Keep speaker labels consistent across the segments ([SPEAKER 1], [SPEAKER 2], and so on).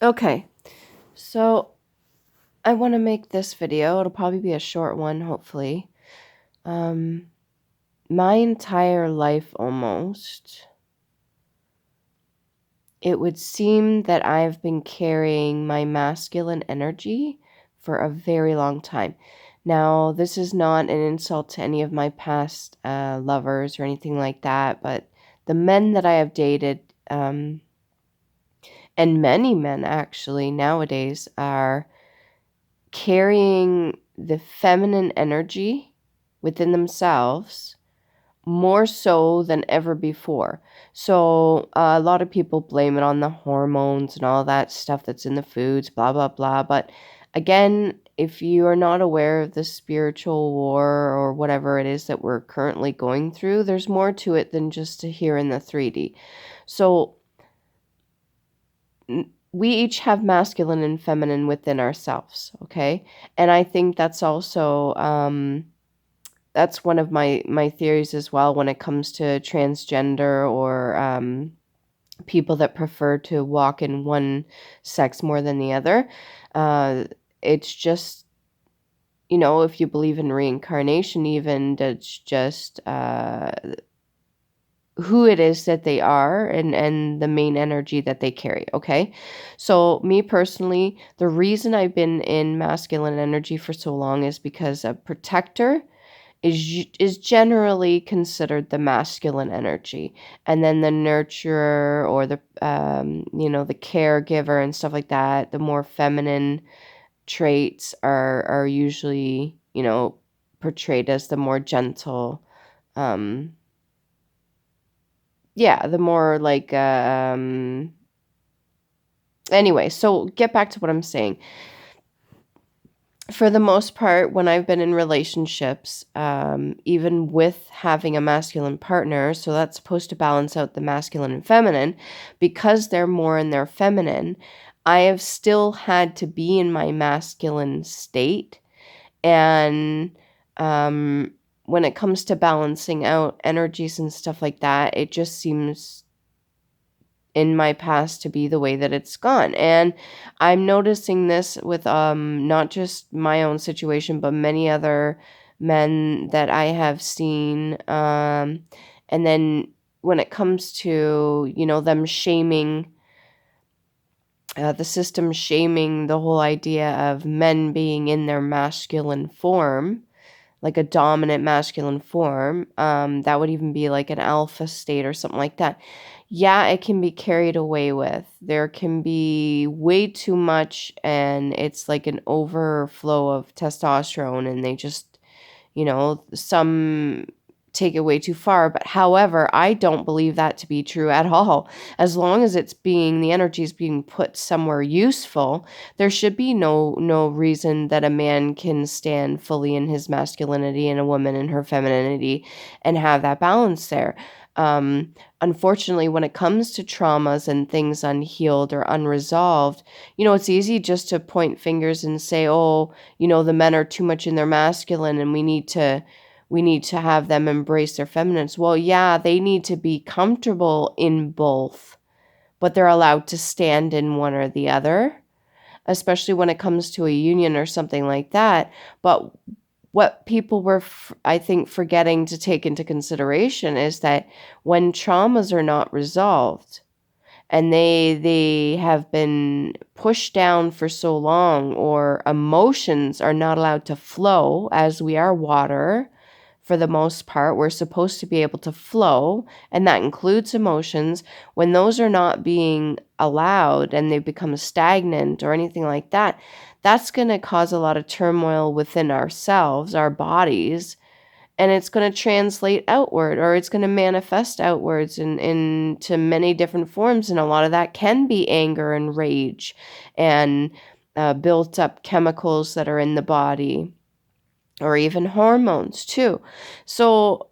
[SPEAKER 1] Okay, so I want to make this video. It'll probably be a short one, hopefully. My entire life almost, it would seem that I've been carrying my masculine energy for a very long time. Now, this is not an insult to any of my past lovers or anything like that, but the men that I have dated, and many men actually nowadays, are carrying the feminine energy within themselves more so than ever before. So a lot of people blame it on the hormones and all that stuff that's in the foods, blah, blah, blah. But again, if you are not aware of the spiritual war or whatever it is that we're currently going through, there's more to it than just here in the 3D. So we each have masculine and feminine within ourselves, okay? And I think that's also that's one of my theories as well when it comes to transgender or people that prefer to walk in one sex more than the other. It's just, if you believe in reincarnation, even, that's just who it is that they are and the main energy that they carry, okay? So me personally, the reason I've been in masculine energy for so long is because a protector is generally considered the masculine energy, and then the nurturer or the caregiver and stuff like that, the more feminine traits are usually portrayed as the more gentle, the more like anyway, so get back to what I'm saying. For the most part, when I've been in relationships, even with having a masculine partner, so that's supposed to balance out the masculine and feminine, because they're more in their feminine, I have still had to be in my masculine state. And when it comes to balancing out energies and stuff like that, it just seems in my past to be the way that it's gone. And I'm noticing this with not just my own situation, but many other men that I have seen. And then when it comes to, them shaming, the system shaming the whole idea of men being in their masculine form, like a dominant masculine form, that would even be like an alpha state or something like that. Yeah, it can be carried away with. There can be way too much, and it's like an overflow of testosterone, and they just, some take it way too far. But however, I don't believe that to be true at all. As long as the energy is being put somewhere useful, there should be no reason that a man can stand fully in his masculinity and a woman in her femininity and have that balance there. Unfortunately, when it comes to traumas and things unhealed or unresolved, it's easy just to point fingers and say, oh, the men are too much in their masculine and we need to have them embrace their feminines. Well, yeah, they need to be comfortable in both, but they're allowed to stand in one or the other, especially when it comes to a union or something like that. But what people were, I think, forgetting to take into consideration is that when traumas are not resolved and they have been pushed down for so long, or emotions are not allowed to flow, as we are water, for the most part, we're supposed to be able to flow, and that includes emotions. When those are not being allowed and they become stagnant or anything like that, that's going to cause a lot of turmoil within ourselves, our bodies, and it's going to translate outward, or it's going to manifest outwards into many different forms. And a lot of that can be anger and rage and built up chemicals that are in the body, or even hormones too. So,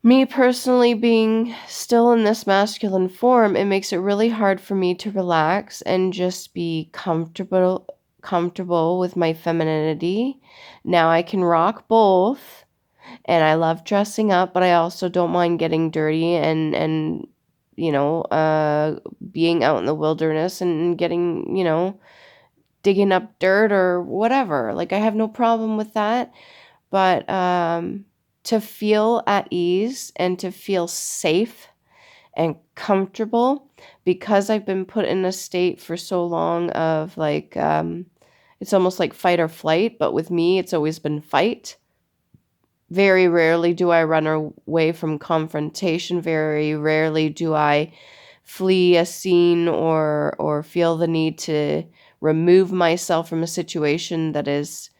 [SPEAKER 1] me personally being still in this masculine form, it makes it really hard for me to relax and just be comfortable with my femininity. Now I can rock both, and I love dressing up, but I also don't mind getting dirty and being out in the wilderness and getting, digging up dirt or whatever. Like, I have no problem with that. But to feel at ease and to feel safe and comfortable, because I've been put in a state for so long of like, it's almost like fight or flight, but with me, it's always been fight. Very rarely do I run away from confrontation. Very rarely do I flee a scene or feel the need to remove myself from a situation that is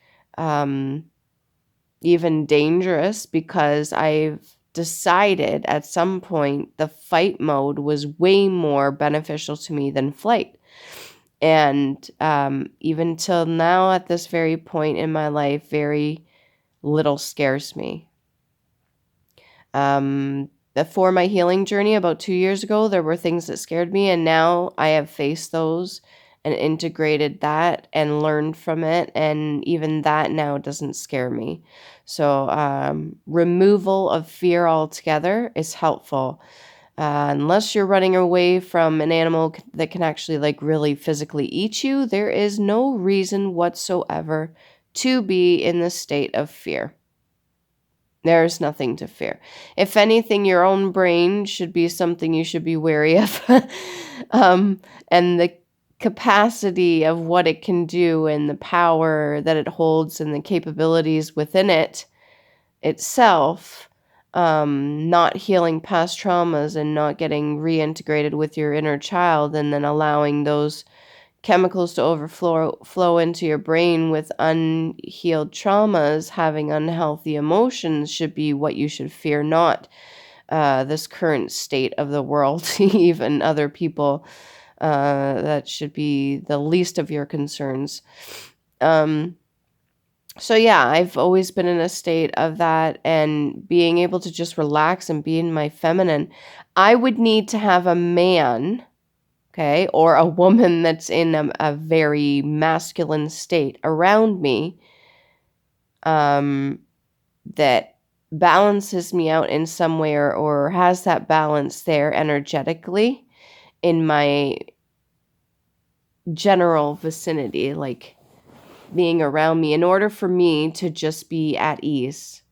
[SPEAKER 1] even dangerous, because I've decided at some point the fight mode was way more beneficial to me than flight. And even till now, at this very point in my life, very little scares me. Before my healing journey about 2 years ago, there were things that scared me, and now I have faced those and integrated that and learned from it, and even that now doesn't scare me. So removal of fear altogether is helpful. Unless you're running away from an animal that can actually like really physically eat you, there is no reason whatsoever to be in the state of fear. There's nothing to fear. If anything, your own brain should be something you should be wary of. And the capacity of what it can do and the power that it holds and the capabilities within it itself, not healing past traumas and not getting reintegrated with your inner child, and then allowing those chemicals to flow into your brain with unhealed traumas, having unhealthy emotions, should be what you should fear, not this current state of the world, even other people. That should be the least of your concerns. So yeah, I've always been in a state of that, and being able to just relax and be in my feminine. I would need to have a man, okay, or a woman that's in a very masculine state around me, that balances me out in some way, or has that balance there energetically in my general vicinity, like being around me, in order for me to just be at ease.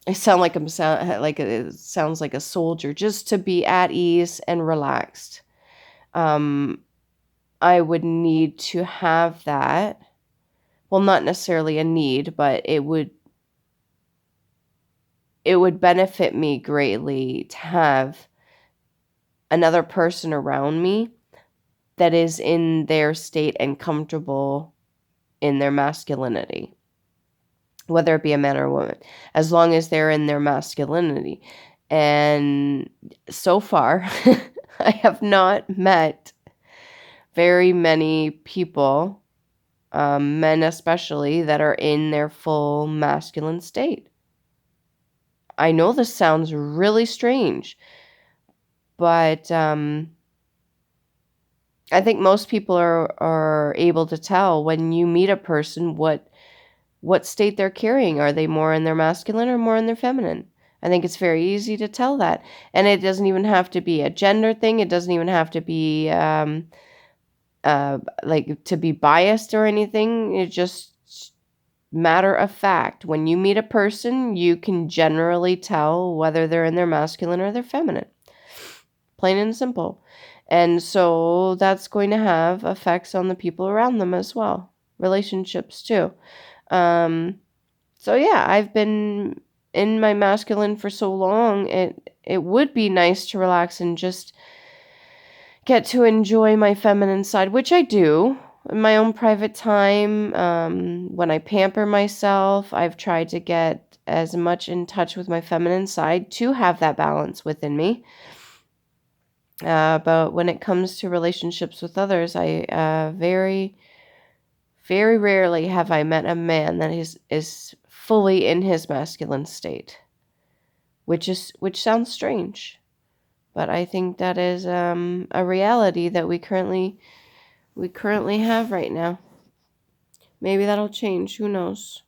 [SPEAKER 1] I sound like it sounds like a soldier, just to be at ease and relaxed. I would need to have that. Well, not necessarily a need, but it would benefit me greatly to have another person around me that is in their state and comfortable in their masculinity, whether it be a man or a woman, as long as they're in their masculinity. And so far, I have not met very many people, men especially, that are in their full masculine state. I know this sounds really strange, but I think most people are able to tell when you meet a person what state they're carrying. Are they more in their masculine or more in their feminine? I think it's very easy to tell that. And it doesn't even have to be a gender thing. It doesn't even have to be like to be biased or anything. It just matter of fact. When you meet a person, you can generally tell whether they're in their masculine or their feminine. Plain and simple. And so that's going to have effects on the people around them as well. Relationships too. So yeah, I've been in my masculine for so long. It would be nice to relax and just get to enjoy my feminine side, which I do in my own private time. When I pamper myself, I've tried to get as much in touch with my feminine side to have that balance within me. But when it comes to relationships with others, I very, very rarely have I met a man that is fully in his masculine state, which sounds strange, but I think that is a reality that we currently have right now. Maybe that'll change. Who knows?